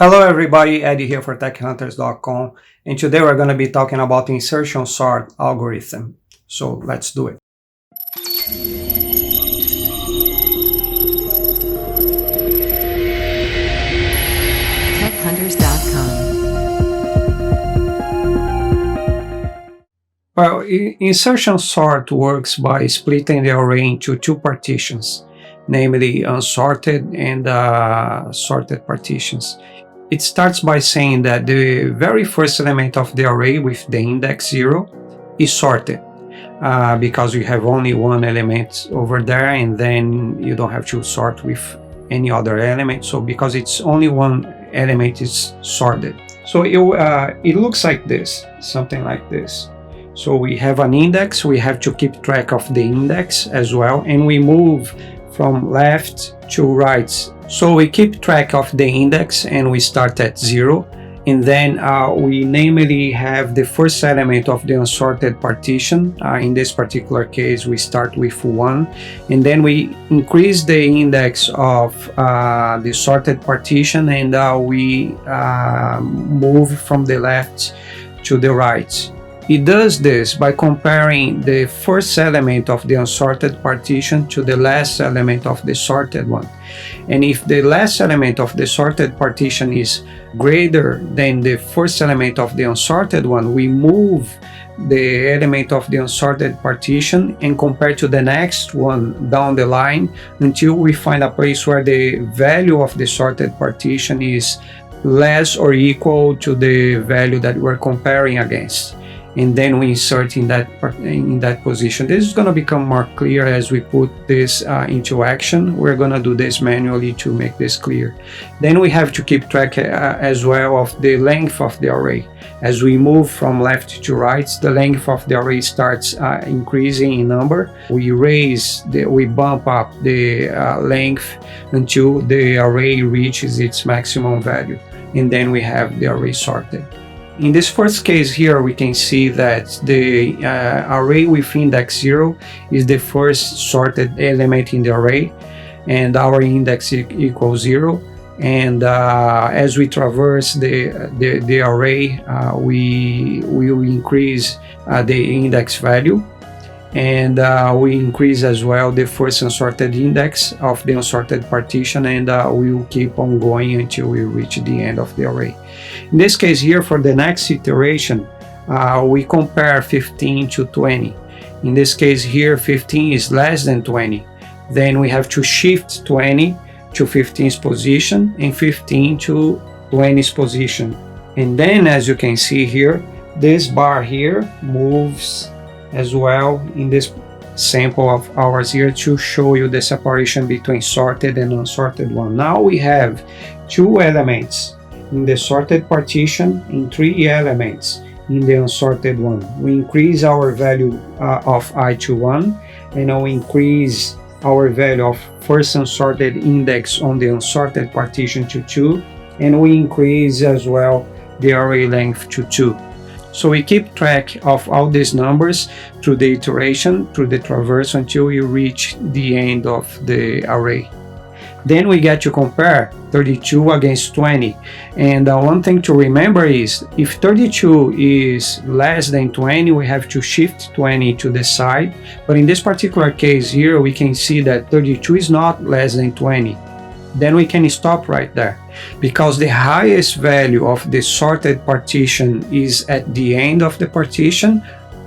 Hello everybody, Eddie here for TechHunters.com, and today we're going to be talking about the insertion sort algorithm. So let's do it. TechHunters.com. Well, insertion sort works by splitting the array into two partitions, namely unsorted and sorted partitions. It starts by saying that the very first element of the array with the index 0 is sorted because we have only one element over there, and then you don't have to sort with any other element. So because it's only one element, is sorted. So it looks like this, something like this. So we have an index, we have to keep track of the index as well, and we move from left to right. So we keep track of the index and we start at 0, and then we namely have the first element of the unsorted partition. In this particular case we start with 1, and then we increase the index of the sorted partition, and we move from the left to the right. It does this by comparing the first element of the unsorted partition to the last element of the sorted one. And if the last element of the sorted partition is greater than the first element of the unsorted one, we move the element of the unsorted partition and compare to the next one down the line until we find a place where the value of the sorted partition is less or equal to the value that we're comparing against. And then we insert in that position. This is going to become more clear as we put this into action. We're going to do this manually to make this clear. Then we have to keep track as well of the length of the array. As we move from left to right, the length of the array starts increasing in number. We bump up the length until the array reaches its maximum value, and then we have the array sorted. In this first case here, we can see that the array with index 0 is the first sorted element in the array, and our index equals 0. And as we traverse the array, we will increase the index value, and we increase as well the first unsorted index of the unsorted partition, and we will keep on going until we reach the end of the array. In this case here, for the next iteration, we compare 15 to 20. In this case here, 15 is less than 20. Then we have to shift 20 to 15's position and 15 to 20's position. And then, as you can see here, this bar here moves as well in this sample of ours here to show you the separation between sorted and unsorted one. Now we have 2 elements in the sorted partition and 3 elements in the unsorted one. We increase our value of I to 1, and we increase our value of first unsorted index on the unsorted partition to 2, and we increase as well the array length to 2. So we keep track of all these numbers through the iteration, through the traverse, until we reach the end of the array. Then we get to compare 32 against 20. And one thing to remember is, if 32 is less than 20, we have to shift 20 to the side. But in this particular case here, we can see that 32 is not less than 20. Then we can stop right there, because the highest value of the sorted partition is at the end of the partition.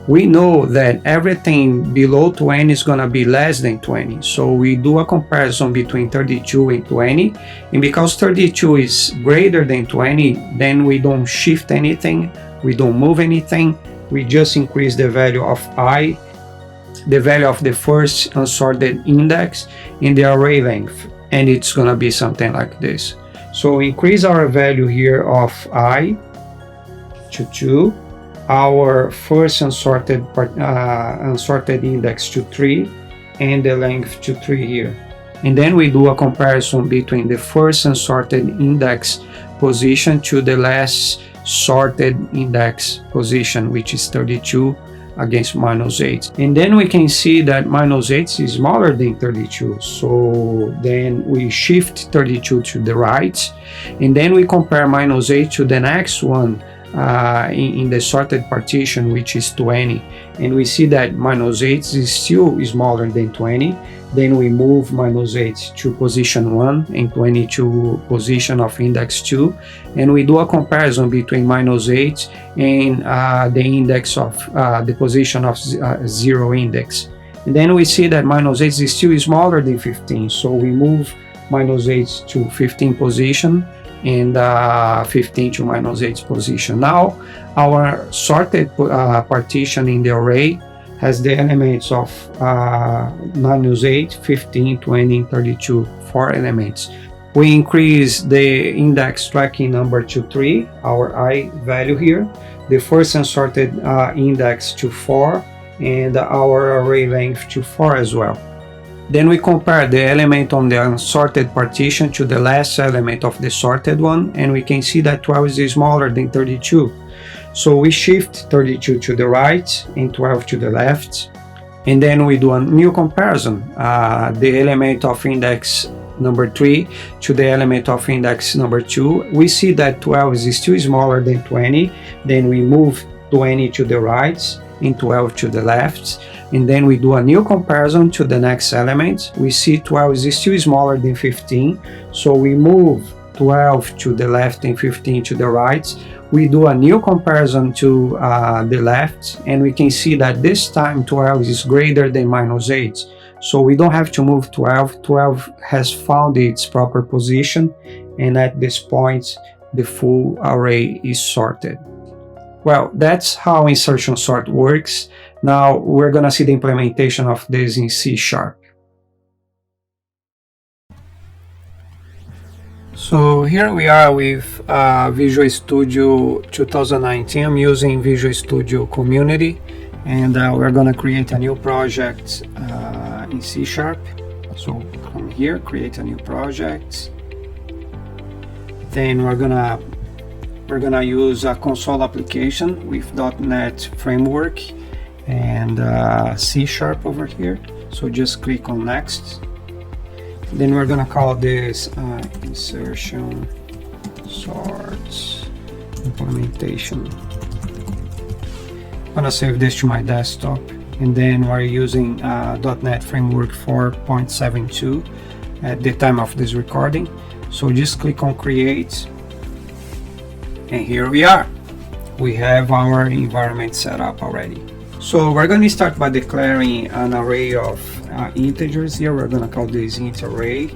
We know that everything below 20 is going to be less than 20. So we do a comparison between 32 and 20. And because 32 is greater than 20, then we don't shift anything, we don't move anything. We just increase the value of I, the value of the first unsorted index, in the array length. And it's going to be something like this. So we increase our value here of I to 2, our first unsorted index to 3, and the length to 3 here. And then we do a comparison between the first unsorted index position to the last sorted index position, which is 32, against -8. And then we can see that -8 is smaller than 32. So then we shift 32 to the right, and then we compare -8 to the next one in the sorted partition, which is 20. And we see that -8 is still smaller than 20. Then we move -8 to position 1 and 20 to position of index 2, and we do a comparison between -8 and the index of the position of 0 index. And then we see that -8 is still smaller than 15, so we move -8 to 15 position and 15 to -8 position. Now our sorted partition in the array has the elements of -8, 15, 20, and 32, 4 elements. We increase the index tracking number to 3, our I value here, the first unsorted index to 4, and our array length to 4 as well. Then we compare the element on the unsorted partition to the last element of the sorted one, and we can see that 12 is smaller than 32. So we shift 32 to the right and 12 to the left, and then we do a new comparison, the element of index number 3 to the element of index number 2. We see that 12 is still smaller than 20, then we move 20 to the right and 12 to the left, and then we do a new comparison to the next element. We see 12 is still smaller than 15, so we move 12 to the left and 15 to the right. We do a new comparison to the left, and we can see that this time 12 is greater than -8. So we don't have to move 12. 12 has found its proper position, and at this point the full array is sorted. Well, that's how insertion sort works. Now we're gonna see the implementation of this in C#. So here we are with Visual Studio 2019. I'm using Visual Studio Community, and we're gonna create a new project in C#. So come here, create a new project. Then we're gonna use a console application with .NET Framework and C# over here. So just click on Next. Then we're gonna call this Insertion Sort Implementation. I'm gonna save this to my desktop, and then we're using .NET Framework 4.72 at the time of this recording. So just click on Create, and here we are. We have our environment set up already. So we're going to start by declaring an array of integers here. We're going to call this int array,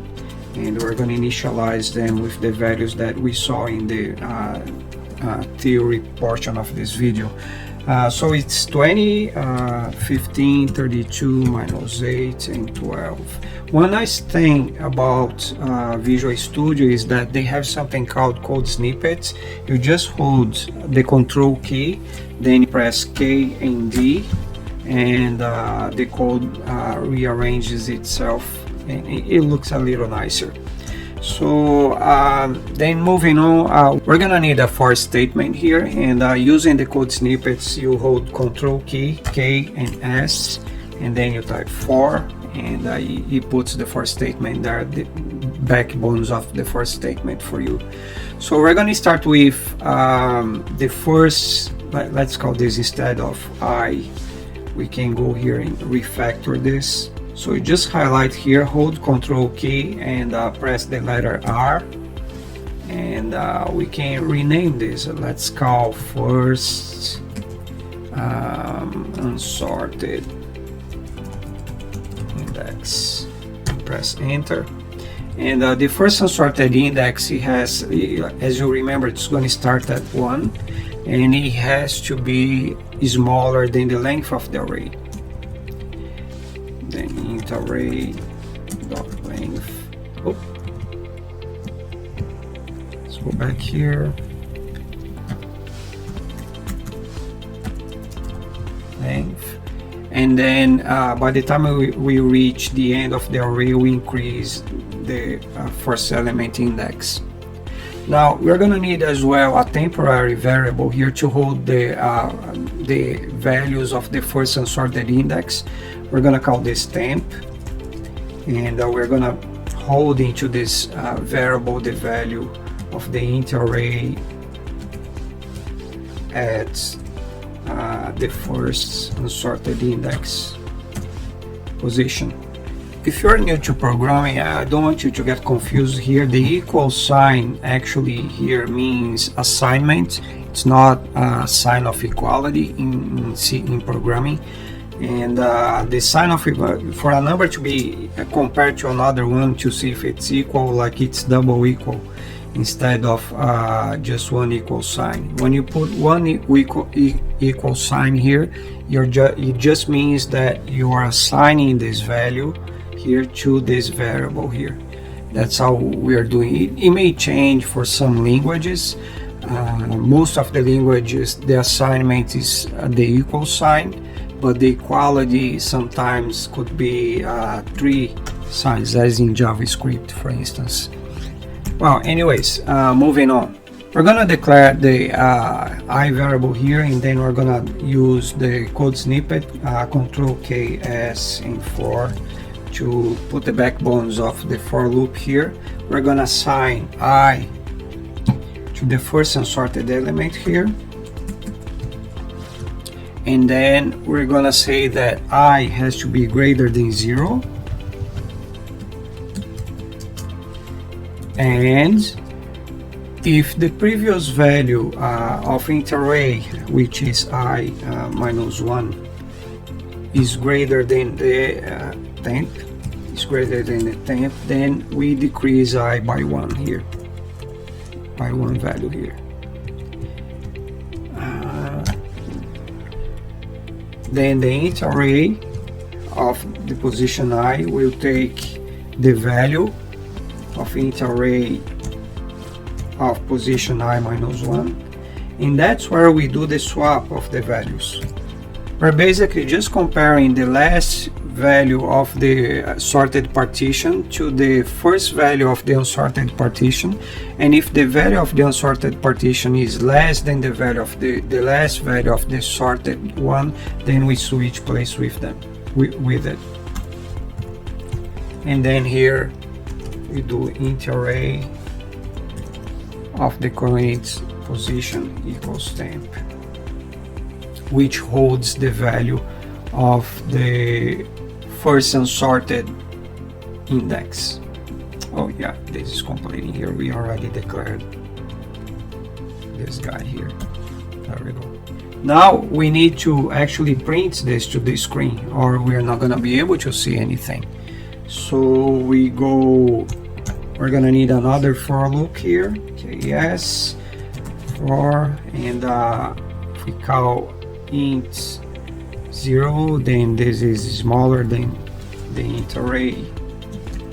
and we're going to initialize them with the values that we saw in the theory portion of this video. So it's 20, 15, 32, -8, and 12. One nice thing about Visual Studio is that they have something called code snippets. You just hold the control key, then press K and D, and the code rearranges itself, and it looks a little nicer. So then moving on, we're gonna need a for statement here, and using the code snippets, you hold control key, K and S, and then you type for, and he puts the for statement there, the backbones of the for statement for you. So we're gonna start with the first, let's call this, instead of I, we can go here and refactor this. So you just highlight here, hold control key, and press the letter R, and we can rename this. Let's call first unsorted index. Press enter, and the first unsorted index, it has, as you remember, it's going to start at 1, and it has to be smaller than the length of the array. Then int array dot length. Oh, let's go back here. Length, and then by the time we reach the end of the array, we increase the first element index. Now we're going to need as well a temporary variable here to hold the values of the first unsorted index. We're going to call this temp, and we're going to hold into this variable the value of the int array at the first unsorted index position. If you're new to programming, I don't want you to get confused here. The equal sign actually here means assignment. It's not a sign of equality in programming. And the sign of for a number to be compared to another one to see if it's equal, like it's double equal, instead of just one equal sign. When you put one equal sign here, it just means that you are assigning this value here to this variable here. That's how we are doing it. It may change for some languages. Most of the languages, the assignment is the equal sign, but the equality sometimes could be 3 signs, as in JavaScript, for instance. Well, anyways, moving on. We're gonna declare the I variable here, and then we're gonna use the code snippet, Control K, S, and 4 to put the backbones of the for loop here. We're gonna assign I to the first unsorted element here, and then we're gonna say that I has to be greater than 0, and if the previous value of int array, which is I minus 1, is greater than the temp, then we decrease I by 1 here, by 1 value here. Then the int array of the position I will take the value of int array of position I minus 1, and that's where we do the swap of the values. We're basically just comparing the last value of the sorted partition to the first value of the unsorted partition, and if the value of the unsorted partition is less than the value of the last value of the sorted one, then we switch place with them with it. And then here we do int array of the current position equals temp, which holds the value of the first unsorted index. Oh yeah, this is completing here. We already declared this guy here. There we go. Now we need to actually print this to the screen, or we're not gonna be able to see anything. So we're gonna need another for loop here. Okay, yes, for, and if we call int 0, then this is smaller than the int array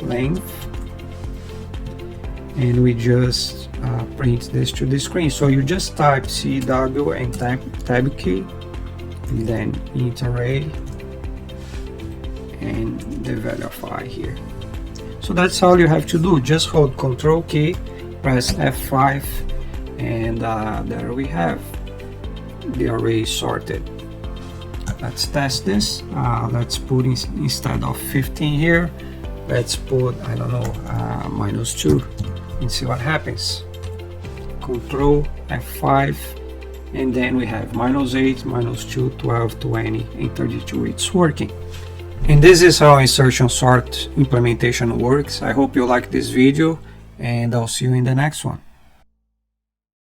length, and we just print this to the screen. So you just type CW and tab key, and then int array and the value of I here. So that's all you have to do. Just hold Control key, press F5, and there we have the array sorted. Let's test this. Let's put instead of 15 here, let's put, I don't know, -2, and see what happens. Control F5, and then we have -8, -2, 12, 20, and 32. It's working. And this is how insertion sort implementation works. I hope you like this video, and I'll see you in the next one.